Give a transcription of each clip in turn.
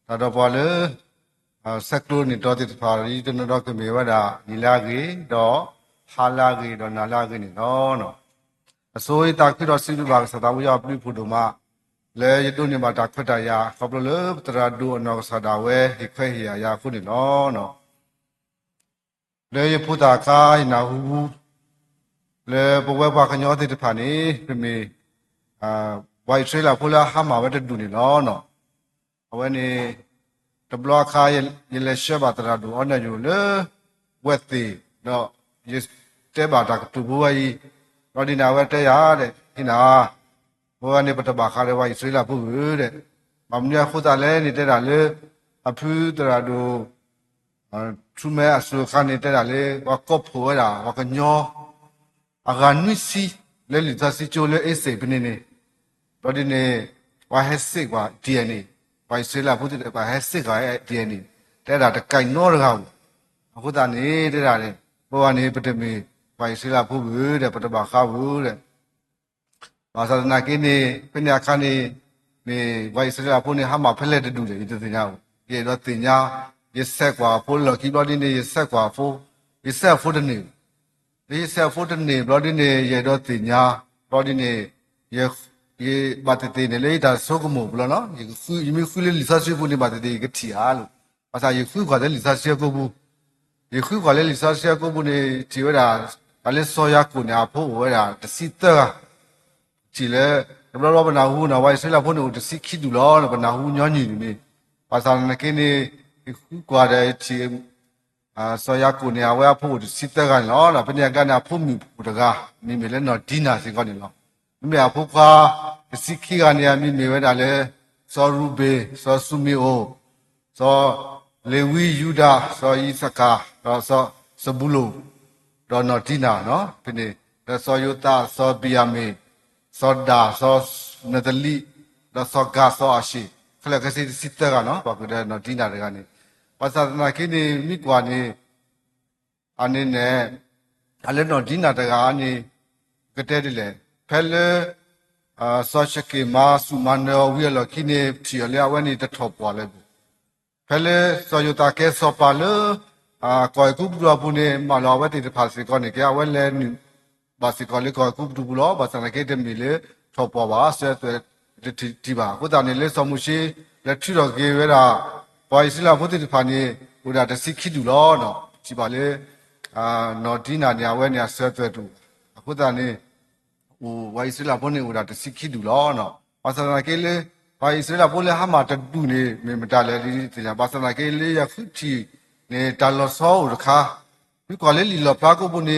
Tado pole sektor ni doti pari itu nado ke mewada nilagi do halagi do nalagi ni no. So itu kira siapa bangsa tahu ya apni puduma le itu ni mata kata ya kalau le teradu anak sadawe hikhe ya aku ni no. Le puta kai na hu le bawa bawa nyoti tu pani kami wai sila pula hama wada duni no. Awani tabla kaya yele sheba teradu anda jule weti no yes teba tak tubuh ai rodi na wete ya de ina wani pataba kare wai sila pu de mamnya khuda le ni te da le apu teradu chume asu khani te da le wa kop pho da wa kanyo agan misi le li tasi chole ese binene rodi ne wa hesse wa DNA Pai sila putih pai hesik kaya dia ni, tiada ada kain nor kau. Aku tani tiada ni, bawa ni petemi pai sila putih dia pada bakau dia. Masa nak ini penyakan ni pai sila putih ni hama pelet dulu itu tiada. Ye dah tiada, ye sekwa pun lagi body ni ye sekwa pun, ye sekwa ni, ye sekwa ni body ni ye dah tiada, body ni ye batete ne le da sokumo blo no ye mi khu le lisa shi bu ni batete ye ti a lo asa ye khu kwa le lisa shi ko bu ye khu kwa le lisa shi ko bu ne ti wa da ale so ya ko ne a pho wa da ta si ta ti le blo lo ba na hu na wa se la pho ne ta si khi du lo ba na hu nyo ni ni asa na ke ne khu kwa de ti so ya ko ne a wa pho ta si ta ga lo na pa ne ga na pho mi bu da ga mi me le no dina si ko ni lo mi a pho kwa Siki kan ya mi mewe dale so rube so sumio so lewi yuda so isaka so sebulo do notina no pini so yuta so biame so da so natali do so ga so ashi khala kasi sita ka no ba kuda notina de kan ni pasal na kini mi kwa ni ane ne ale notina de ka ni kete de le phele so shake ma su mano we lo kine ti le awani ta thop wa le phele so yuta ke so pa le ko ku bro bu ne ma lo wa ti pha si ko ne ke awe le ni ba si ko le ko ku bu lo ba sa na ke de mi le thop wa ba se ti ba ko da ne le so mu shi le thi ro ke we da boy si la bu ti pha ni u da ta si khi du lo no ti ba le no di na nya we nya se tu ko da ne wai sila pun ni udah tersikit dulu no. Pasal nak kele wai sila pun le hama terdu ni memang le di tiada. Pasal nak kele ya kuti ni dalam sahur kah. Ni kalau lila pelaku pun ni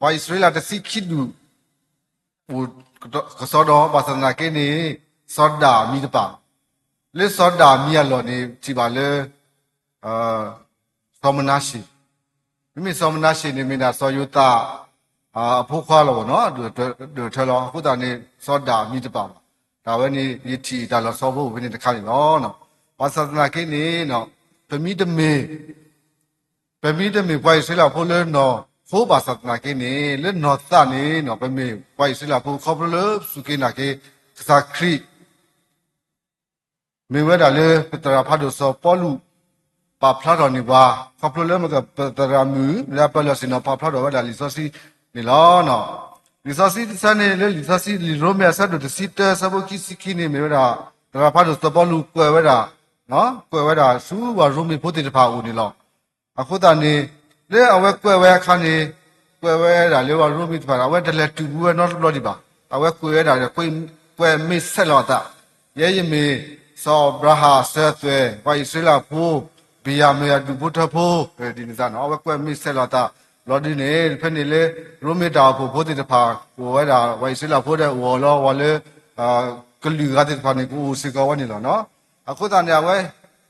wai sila tersikit dulu. Kesodo pasal nak kele soda mi depan. Le soda mi alo ni tiba le somenasi. Ini somenasi ni mina soyuta. ဖို့ခွာလို့နော်ဒူထဲလောခုတာနေစောတာမိတပါဒါပဲနေယတိဒါလောစောဖို့ဘယ်နေတခါနေနော်ဘာသာနာကိနေနော်ပမိတမေပွိုင်စလာဖို့လဲနော်ဖို့ဘာသာနာကိနေလဲနော်သနေနော်ပမေပွိုင်စလာဖို့ခေါပလစုကိနာကေသာခရီမေဝဒါလေပတရာဖတ်လို့စောပေါ်လူပါဖလာတော်နေပါခေါပလလဲမကပတရာမူလာပလစင်နော်ပါဖလာတော်ဝဒါလီစောစီni lo no lisasi sana le lisasi li rome asa do sita sabo kisi ni me da da pa do to lu kwe we da no kwe we da su wa rome photi da pa u ni lo akhu da ni le awe kwe we kha ni kwe we da le wa rome da pa awe da le tu we no lo di ba awe kwe we da kwe me set lo da ye ye me so braha set we wa isla phu biya me du butha phu di ni sa no awe kwe me set lo da lo di ne phe ni le rome da phu photi da pa ko we da wa isla phu da wo lo wa leကလူကတဲ့ဖာနေကိုစီကောဝနေလောနော်အခုတန်ရဝဲ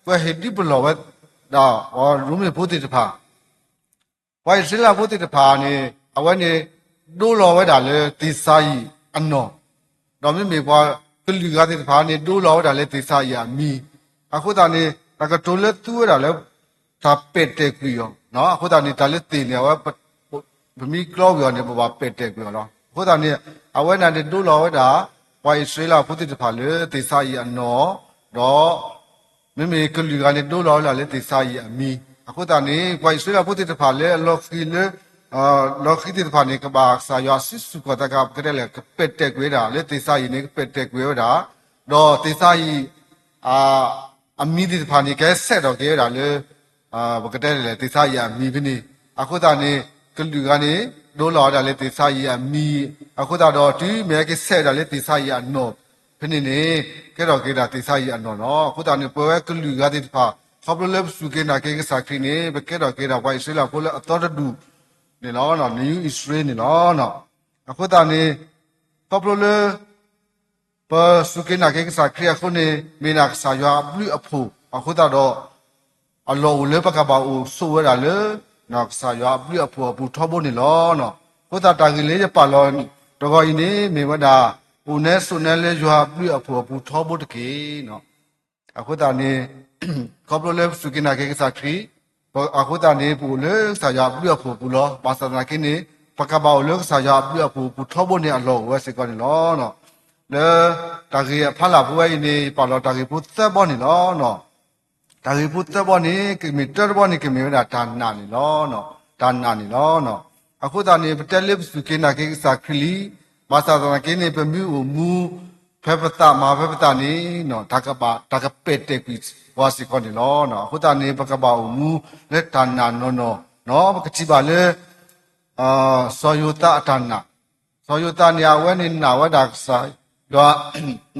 ကွယ်ဟိတိဘလောဝဲဒါဟောရူမေဖို့တိတဖာဝိုင်စလာဖို့တိတဖာနေအဝဲနေဒိုးလောဝဲဒါလေတိဆိုင်အနော်တော်မြမေပွားကလူကတဲ့ဖာနေဒိုးလောဝဲဒါလေတိဆိုင်အမီအခုတန်နေတကတိုလက်သူဝဲဒါလေသာပက်တက်ကွီယောနော်အခုတန်နေဒါလေတင်နေဝဲဗမီကလောယောနေဘပက်တက်ကွီယောနော်အခုတန်နေအဝဲနာနေဒိုးလောဝဲဒါဝိုင်ဆွေးလာဖုတိတဖာလေတေစာယီအနော်တော့妹妹个旅干的都老了嘞，得啥也米。အခုတန်နေကွာဆွေးလာဖို့တဖာလေလော်ခီလေလော်ခီတဖာနေကဘာစာရစစ်စုကတကကတဲ့လေပက်တက်ကွေးတာလေတေစာရီနေပက်တက်ကွေးတာတော့တေစာရီအမီတဖာနေကဲဆက်တော့ကဲတာလေဘကတဲ့လေတေစာရီအမီဘီနေအခုတန်နေကလူကနေဒိုးလာတာလေတေစာရီအမီအခုတတော့ဒီမဲကဆက်တာလေတေစာရီအနော်ဖနေနေကဲတော့ကဲတာတေစာရီအနော်နော်အခုတန်နေပွဲကလူကတဲ့တဖာခေါပလလပ်စုကေနာကေကစားခင်းနေဘကဲတော့ကေတော့ဝိုင်ဆွေးလာဖို့အတော်တူနေလောနော် new israel နေလောနော်အခုတနေခေါပလလပစုကေနာကေကစားခရီးခုနေမေနာစာရွာဘလူအဖို့အခုတော့အလောလေပကဘာအိုဆိုရတာလေနော်စာရွာဘလူအဖို့ဘူထောဖို့နေလောနော်ခုတတာကြီးလေးပါလောတော့ကိုင်းနေမေဝဒါဦးနဲ့ဆုနဲ့လေရွာဘလူအဖို့ဘူထောဖို့တကေနော်အခုတနေခေါပလလပ်စုကေနာကေကစားခရီးအခုတနေပူလေစာရပြရဖို့ပူလောပါစနာကိနေပကဘောလေစာရပြရဖို့ပူထောဖို့နေအလောဝဲစကောနေလောနော်လေတာကြီးဖလာပွေးနေပါလောတာကြီးပုသက်ဘောနေလောနော်တာကြီးပုသက်ဘောနေကီမီတာဘောနေကီမီဒါတာနာနေလောနော်တာနာနေလောနော်အခုတနေပတက်လစ်စုကေနာကေကစားခရီးပါစနာကိနေပမူမူဖေပတာမာဖေပတာနေနော်တာကပက်တက်ကွီဝါစီကောနေလောနော်ခုတနေပကပောမူလက်တနာနော်ပကတိပါလေဆောယုတာအတနာဆောယုတာနေဝဲနေနာဝဒါဆိုင်တော့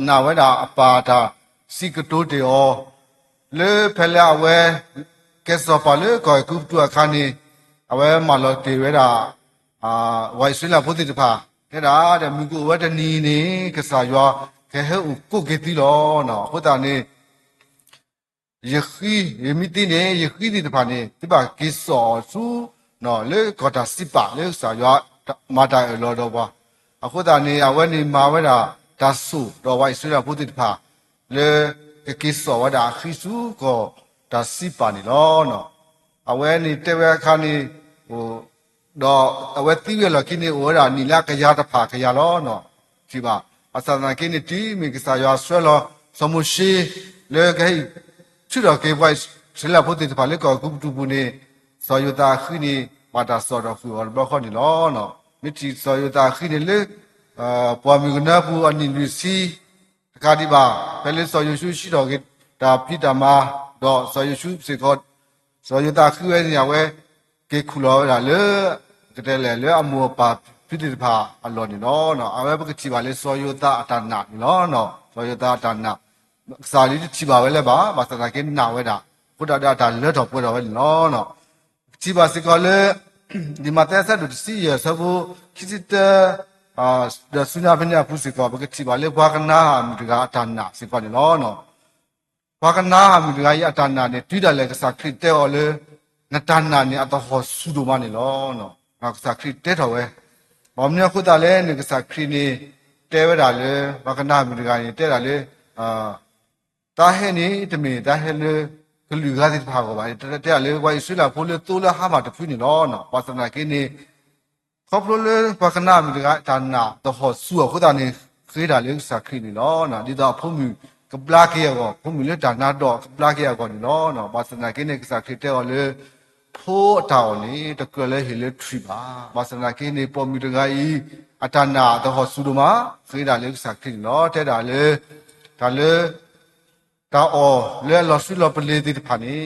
နာဝဒါအပါတာစီကတိုတေောလေဖလာဝဲကဲစောပါလေကိုကုတူအခါနေအဝဲမလောတေဝဲတာဝိုင်ဆွေးလာဖို့တိတဖာတဲ့ဒါတဲ့မြူကိုဝဲတနီနေကစားရွာခဲဟဲကိုကေတီလောနော်ခုတနေယခိမီတီနေယခိဒီတဖာနေဒီပါကိစောစုနော်လေကတာစိပါလေစာရွာမာတာလောတော့ပါအခုတနေအဝဲနေမာဝဲတာဒါစုတော့ဝိုင်ဆွေးလာဖို့တိတဖာလေကိစောဝဒါခိစုကိုဒါစိပါနေလောနော်အဝဲနေတဲဝဲခါနေဟိုတော့အဝဲတိရလကိနေဝရာနီလာကရတဖာခရလောနော်ဒီပါအစနာကိနေတီမီကစားရွာဆွဲလောစမှုရှိလေကေချူတော့ကေဝိုက်ဆလာဖို့တိတဖာလေကောကုတူပူနေစောယတာခိနေမာတာစောတော့ဖူော်ဘခေါနေလောနော်မိတီစောယတာခိနေလေပွားမီကနာပူအနိလူစီတခါဒီပါဖဲလေစောယရှုရှိတော့ကေဒါပိတမတော့စောယရှုစေခေါ်စောယတာခိဝဲနေရဝဲကေခုလောလာလေကတဲ့လေအမောပါပိတိတဖာအလောနေနော်အဝဲပကတိပါလေစောယတာအတနာနော်စောယတာအတနာစာလီတိပါဝဲလေပါဘာစနာကေနာဝဲတာဘုဒ္ဓတာလက်တော်ပွဲတော်ဝဲနော်တိပါစကလေဒီမတဲ့ဆက်တို့စီရဆဘူခိစစ်ဒဆုနာပညာပုစကောပကတိပါလေဘာကနာမီကအတနာစကောနော်ဘာကနာမီကရအတနာနဲ့တွေ့တယ်လေကစားခရစ်တဲ့ော်လေနတနာနဲ့အတဟောဆူဒိုမနေလောနော်ငါကစားခရစ်တဲ့တော်ဝဲဘာမင်းခုတလည်းနေကစားခရစ်နေတဲဝဲတာလေဘာကနာမီကရင်တဲ့တာလေတာဟဲနေတမီတာဟဲလေကလူကားတဲ့ဖာကိုပါတဲ့လေဝိုင်ဆွေးလာဖိုးလေတိုးလာဟာမတဖွနေနော်ပါစနာကိနေခေါပလိုလေဘာကနာမီကတာနာတဟောဆူခုတနေခေးတာလေစားခရစ်နေနော်ဒီတော့ဖုံမီကပလာကေရောဖုံမီလေတာနာတော့ကပလာကေရောနော်ပါစနာကိနေကစားခရစ်တဲ့လေဖိုးတောင်းနေတကယ်လေဟီလေထရီပါဘာစနာကိနေပေါ်မီတကကြီးအတနာတဟောဆူဒမခေးတာလေစားခရစ်နော်တဲ့တာလေဒါလေတာအော်လဲလော်ဆူလော်ပလေတိဖာနေ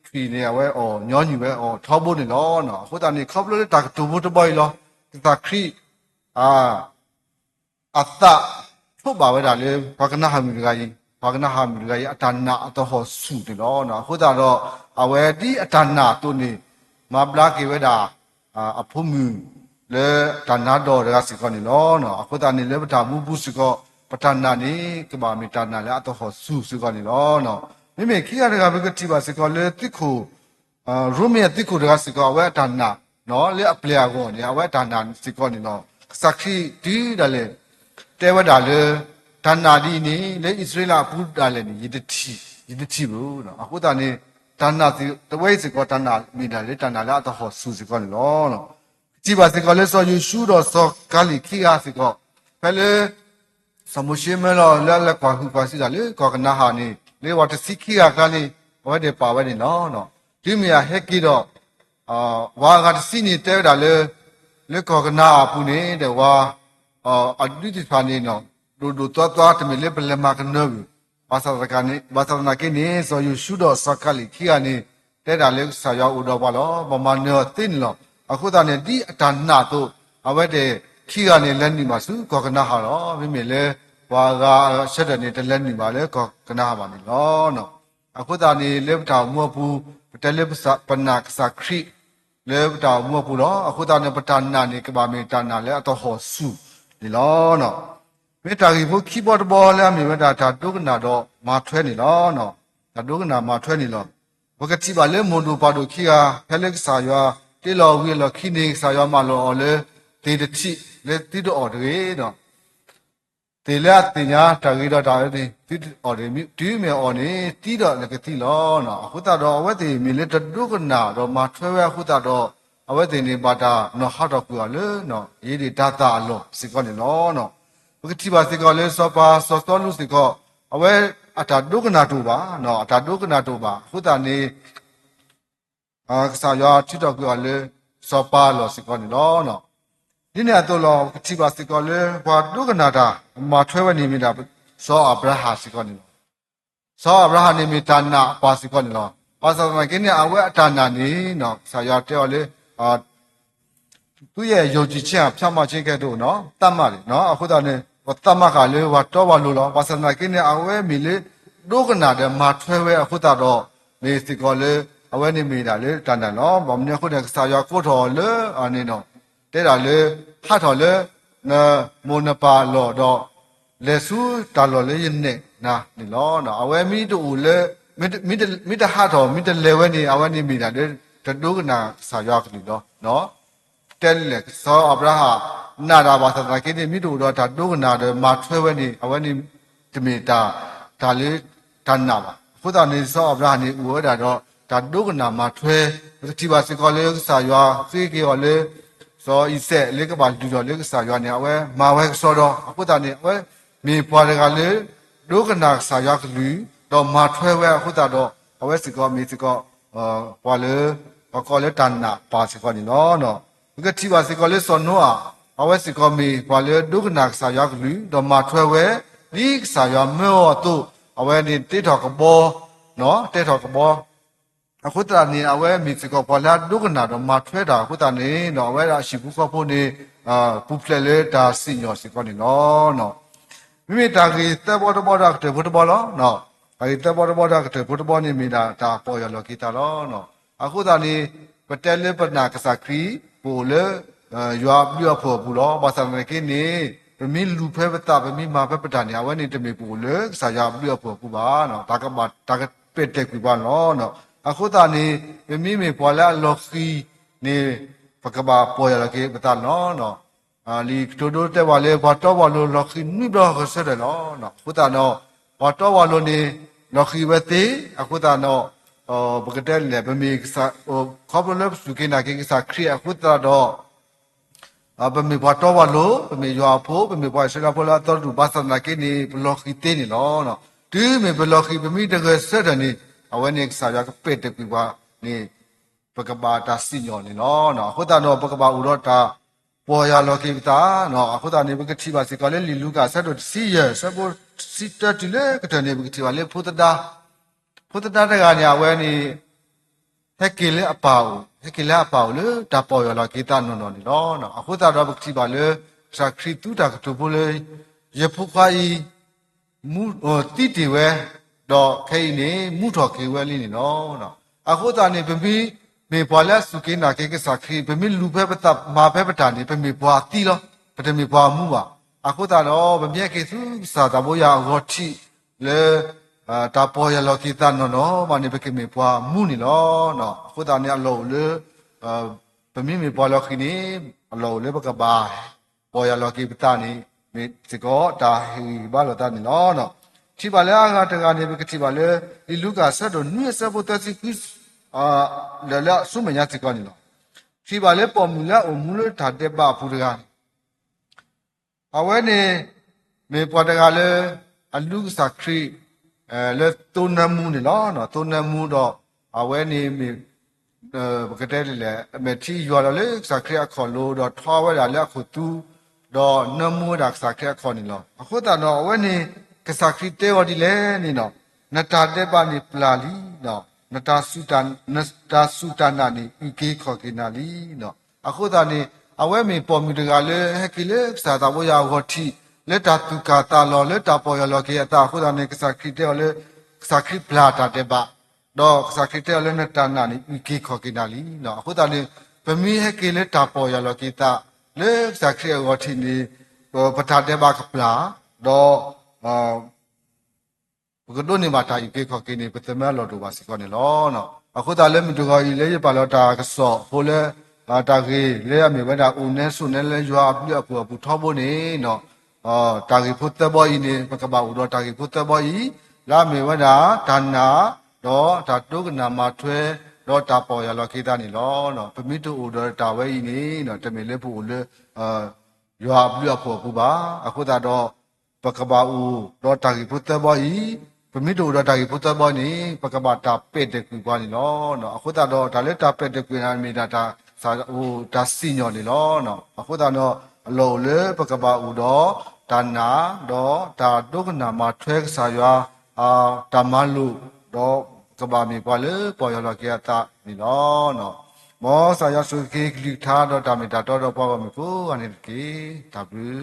ခီနေဝဲအော်ညောညူဝဲအော်ထောဖို့နေလောနော်ခုတနေခေါပလို့တာတူဖို့တပွိုင်လောတာခရီအတထုတ်ပါဝဲတာလေဘာကနာဟာမီကကြီးဘာကနာဟာမီကကြီးအတနာအတဟောဆူတယ်လောနော်ခုတတော့အဝဲဒီအတနာတုန်နေမပလာကေဝဲတာအဖုံမူလေတနာတော်ရစီကောနေလောနော်ခုတနေလေပတာမူပုစကောပတနာနေကဘာမီတနာလေအတဟောဆူစကောနေလောနော်မိမိခိရတကဘကတိပါစကောလေတိခုရိုမီတိခုရစီကောဝဲတနာနော်လေအပလျာကောနေအဝဲတနာစီကောနေနော်စခိဒီဒါလေတဲဝဒါလေတနာဒီနေလေဣသရေလပူဒါလေနေယတတိဘူးနော်အခုတနေတနာစီတဝဲစီကောတနာမိဒါလေတနာလာတော့ဟောဆူစီကောလောနော်ကြည်ပါစီကောလေဆိုယူရှူတော့စောကာလီခိယာစီကောဖဲလေစမုရှိမဲလောလဲကွာခုကွာစီဒါလေကောကနာဟာနေ လေဝတ်စီခိကကလေးဝတ်တယ်ပါဝဲနေနော်ဒီမီယာဟက်ကီတော့ဝါကစီနေတဲတာလေကောကနာပူနေတဲ့ဝါအဒိတိဖာနေနော်ဒိုတော့တမီလေပလမကနော်ဘာသာကနေဘာသာနာကိနေဆိုယူရှုတော့စကလီခိကနေတဲတာလေဆာရောက်ဦးတော့ပါလောမမနောတင်းလောအခုတည်းဒီအတနာတို့အဝဲတဲ့ခိကနေလက်နေမှာစုကောကနာဟာတော့မိမိလေဝါကဆက်တဲ့နေတလက်နေပါလေကောကနာပါနေလောနော်အခုတည်းလေပတောင်မဘူးတလေပစပနာကစခရီလေပတောင်မဘူးလောအခုတည်းပတနာနေကဘာမေတနာလေအတော့ဟောစုဒီလောနော်မေတ္တာကြီးဘုခိဘောတဘောလဲမြေမေတ္တာဒါဒုက္ခနာတော့မာထွဲနေလောနော်ဒါဒုက္ခနာမာထွဲနေလောဘကတိပါလေမွန်ဒူပါဒိုခိယာဖဲလက်စာရွာတေလောဝီလောခိနေစာရွာမလောလေတေတတိလေတိတော့တွေနော်တေလာတင်ညာတဂီတော့ဒါလေတိအော်တွေဒီမြေအော်နေတိတော့လေကတိလောနော်အခုတော့အဝတ်တေမြေလေဒုက္ခနာတော့မာထွဲဝဲအခုတော့အဝတ်တေနေပါတာနော်ဟာတော့ကူရလေနော်ရေးဒီဒါတာအလောစကောနေလောနော်ဘကတိပါစကောလေစောပါစောတော်လူစကောအဝဲအတာဒုက္ခနာတူပါနော်အတာဒုက္ခနာတူပါခုတနေကစားရချစ်တော့ကြလေစောပါလို့စကောနေလောနော်ဒီနေ့တော့လောကတိပါစကောလေဘာဒုက္ခနာတာမထွဲဝနေမိတာစောအဗရာဟာစကောနေလောစောအဗရာဟာနေမိတာနာပါစကောနေလောပါစမကိနေအဝဲအတာနာနေနော်ဆာရတဲ့လေသူရဲ့ယုံကြည်ခြင်းဖြတ်မှချင်းကဲ့သို့နော်တတ်မှတ်တယ်နော်အခုတော့နေတမကလေဝတော့ဝလို့လောပါစနာကိနေအဝဲမီလေဒုက္ခနာတဲ့မာထွဲဝဲအခုတော့မေစကောလေအဝဲနေမိတာလေတန်တန်နော်ဗမနေခုတဲ့စာရကိုတော်လေအနေနော်တဲ့တာလေဖတ်တော်လေနမွန်နပါလောတော့လေစုတလောလေယနေနာဒီလောနော်အဝဲမီတူလေမိတဟာတော်မိတလေဝဲနေအဝဲနေမိတာလေဒုက္ခနာစာရကလေးတော့နော်တဲလေစောအဗရာဟာနာတာပါသတ္တကိနေမိတို့တော့ဒါဒုက္ခနာတယ်မာထွဲဝဲနေအဝဲနေတမီတာဒါလေးဒါနာပါခုတနေစောအဗရာနေဥဝဲတာတော့ဒါဒုက္ခနာမာထွဲတိပါစကောလေးစာရွာစေကေော်လေးစောဤဆက်လေးကပါလူတော်လေးစာရွာနေအဝဲမာဝဲစောတော့ခုတနေအဝဲမြေပွားတကလေးဒုက္ခနာစာရွာကလူတော့မာထွဲဝဲခုတတော့အဝဲစကောမြေစကောပွားလေကောလေးတန်နာပါစကောနေနော်ကတိပါစကောလေးစောနောအဝဲစကောမီဘာလေဒုက္ခနာစာရကလူဒမထွဲဝဲဒီစာရမောတုအဝဲနေတိထောက်ကဘောနော်တိထောက်ကဘောအခုတနေအဝဲမီစကောဘာလာဒုက္ခနာဒမထွဲတာအခုတနေနော်အဝဲရရှိဘူးကဖို့နေပူဖလေလေတာစညောစကောနေနော်မိမိတာကြီးတဘောတဘောတာတဲ့ဘုတဘောလောနော်အဲဒီတဘောတဘောတာတဲ့ဘုတဘောနေမိတာဒါပေါ်ရလောကိတာလောနော်အခုတနေပတဲလေပနာကစခရီပိုလေရွာပြည့်ဖို့ဘူးလောဘာသာမကိနေဗမီလူဖဲပတာဗမီမာဖဲပတာနေအဝဲနေတမီပူလေစာရပြည့်ဖို့ဘူးပါနော်ဒါကပက်တက်ကူပါနော်အခုတနေဗမီမေပေါ်လာလော်ခီနေပကဘာပေါ်ရကေပတာနော်လီတိုတိုတဲ့ဝါလေဘာတော့ဝါလိုလော်ခီနိဘရခဆက်တယ်နော်ခုတနော်ဘာတော့ဝါလိုနေလော်ခီဝဲသေးအခုတနော်ဘကတဲ့လေဗမီစာခေါပလပ်စုကိနာကိစာခရီအခုတတော့ဘမေဘတော်ဝလို့ဘမေရွာဖို့ဘမေဘွားဆရာပေါ်လာတော့သူဘာသာနာကိနေဘလော့ခီတင်းနေနော်ဒီမေဘလော့ခီဘမေတကယ်ဆက်တယ်နေအဝဲနေစာရကပက်တပြပါနေပကဘာတာစီညောနေနော်ဟုတ်တာတော့ပကဘာဥတော့တာပေါ်ရလော်ခီတာနော်အခုတာနေဘကတိပါစီကလည်းလီလူကဆက်တော့စီရဆက်ဖို့စီတတူလေကတနေဘကတိပါလေဖုတတာတကညာဝဲနေဟက်ကီလေအပါဦးဟက်ကီလေအပါဦးလေဒါပေါ်ရလာကေတာနော်အခုတော့ဘကတိပါလေစခရီတူတာကတူပိုလေရဖုခိုင်မူတိတီဝဲတော့ခိနေမူတော်ကေဝဲလေးနော်အခုတော့နေဗမီမေပွာလက်စုကိနာကေကစခရီဗမီလူဖဲပတမာဖဲပတာနေဗမီဘွာတီလောပတမီဘွာမှုပါအခုတော့ဗမြက်ကေစုစာတဘောရဟောတိလေတာပေါ်ရလောကိတာနော်မနေပကေမေပွာမှုနေနော်ခုတနေအလောလေပမီမေပွာလောခိနေအလောလေပကဘာပေါ်ရလောကိပတာနေမေစကောတာဟီဘာလောတာနေနော်ချိပါလေအားတကနေပကတိပါလေဒီလူကဆက်တော့နွေဆက်ဖို့တစီကိလာဆုမညာစကောနေနော်ချိပါလေပေါ်မူလာအမူလဓာတက်ပါဖူတကအဝဲနေမေပွာတကလေအလူစခရီ เลตุนมูนี่ล้อเนาะตุนมูดอกเอาไว้นี่มีก็ได้เลยแหละเมื่อที่อยู่แล้วเลยสักแค่ขอโลดอกท้อไว้แล้วขุดตู้ดอกนมูดักสักแค่ขอนี่ล้อအခုတတော့အဝဲနေကစားခရီတဲဝဒီလဲနေနော်နတာတဲ့ပါနေပလာလီနော်နတာစုတနာနေဤကေခေါ်ကိနာလီနော်အခုတနေအဝဲမီပေါ်မီတကလည်းဟက်ကလေးစာတာဘရဟောတိလက်တာသူကာတာလောလက်တာပေါ်ရလောကေတာအခုတနေကစားခရီတဲလေကစားခရီပလာတာတဲ့ပါတော့ကစားခရီတဲလေနတာနာနေဤကေခေါ်ကိနာလီနော်အခုတနေပမီဟက်ကလေးတာပေါ်ရလောကေတာလေကစားခရီဟောတိနေပထာတဲ့ပါကပလာတော့ဘကဒိုနေမှာတာယူကေခေါ်ကိနေပသမလောတူပါစီကောနေလောနော်အခုတလည်းမတူခေါ်ဤလေပါလောတာကစောဖိုလေတာကေလေရမြေဘတာဦးနဲ့ဆုနဲ့လဲရွာပြပူထောဖို့နေနော်တာကေဖုတ်တဘောဤနေပကပါဦးတော့တာကေဖုတ်တဘောဤလာမြေဘတာဒါနာတော့ဒါတုကနာမှာထွဲတော့တာပေါ်ရလောခေတာနေလောနော်ပမိတူဦးတော့တာဝဲဤနေနော်တမေလေဖို့လေရွာပြဖို့ပူပါအခုတော့ပကပါဦးတော့တာကေဖုတ်တဘောဤပမိတို့တော့တာကြီးဘုသဘောနေပကပတာเป็ดတကူကွာနေလောနော်အခုတော့ဒါလည်းတာเป็ดတကူနာမီတာစာဟိုဒါစီညော်နေလောနော်အခုတော့အလောလေပကပဦးတော့ဒါနာတော့ဒါဒုက္ခနာမှာထွဲစာရွာဓမ္မလူတော့ကဘာမီပွားလေပေါ်ရလကေတာနေလောနော်မောစာရစုကေကလိထားတော့ဒါမီတာတော့ပွားပါမကိုအနေကေ W